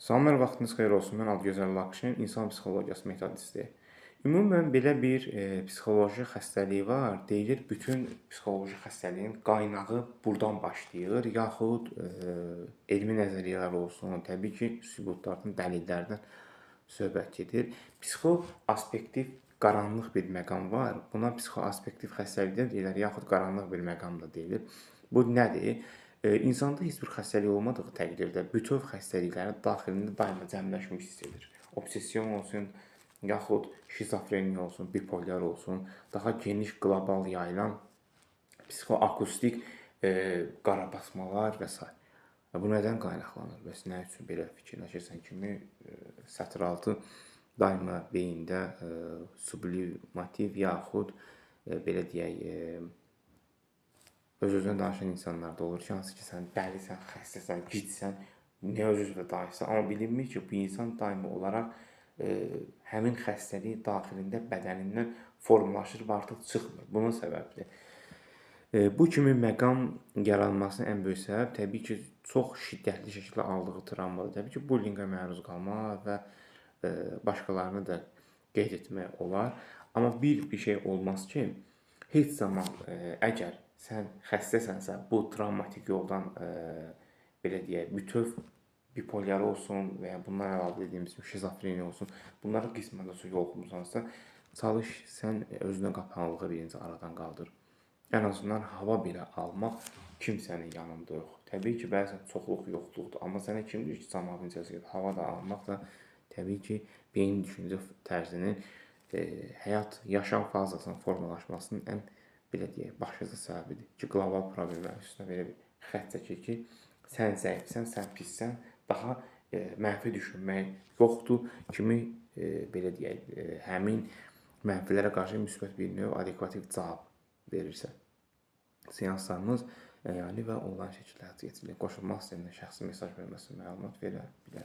Salamlar, vaxtınız xeyir olsun. Mən Adgözəl Lakşin, insan psixologiyası metodisti. Ümumən belə bir psixoloji xəstəlik var. Deyilir, bütün psixoloji xəstəliyin qaynağı burdan başlayır, yaxud elmi nəzəriyyələr olsun, təbii ki, sübutlardan, dəlillərdən söhbət gedir. Psixoaspektiv qaranlıq bir məqam var. Buna psixoaspektiv xəstəlik də deyirlər, yaxud qaranlıq bir məqam da deyilir. Bu nədir? İnsanda heç bir xəstəlik olmadığı təqdirdə bütöv xəstəliklərin daxilində daima cəmləşmiş hiss edir. Obsession olsun, yaxud şizofreniya olsun, bipolyar olsun, daha geniş qlobal yayılan psixoakustik qarabasmalar və s. Bu nədən qaynaqlanır? Bəs nə üçün belə fikirləşirsən kimi sətr altı daima beyində sublimativ yaxud belə deyək öz-özünə danışan insanlar da olur ki, hansı ki, sən dəlisən, xəstəsən, gicsən, nə öz-özünə danışsan. Amma bilinmir ki, bu insan daimi olaraq həmin xəstəlik daxilində bədənindən formalaşır və artıq çıxmır. Bunun səbəbidir. Bu kimi məqam yaranmasının ən böyük səbəb təbii ki, çox şiddətli şəkildə aldığı travmadır. Təbii ki, bullyinqə məruz qalmaq və başqalarını da qeyd etmək olar. Amma bir şey olmaz ki, heç zaman əgər sən xəstəsənsə, bu travmatik yoldan belə deyək, bütöv bipolyar olsun və ya bundan əlavə dediyimiz kimi şizofreniya olsun, bunlara qismən də yoluxmusansa, çalış sən özünə qapanıqlığı birinci aradan qaldır. Ən azından hava belə almaq kimsənin yanında yox. Təbii ki, bəzən çoxluq yoxluqdur, amma sənə kim deyir ki, cəmaətin içərisində hava da almaq da təbii ki, beyin düşüncə tərzinin həyat, yaşam fazasının formalaşmasının ən belə deyək, başlıca səbəbidir ki, qlobal problemlərin üstünə belə bir xətt çəkir ki, sən zəifsən, sən pissən, daha mənfi düşünmək yoxdur kimi belə deyək, həmin mənfilərə qarşı müsbət bir növ adekvativ cavab verirsə. Seanslarımız əyani və onlayn şəkildə həyata keçirilir. Qoşulmaq istəyənlər şəxsi mesaj verməsi məlumat verə bilər.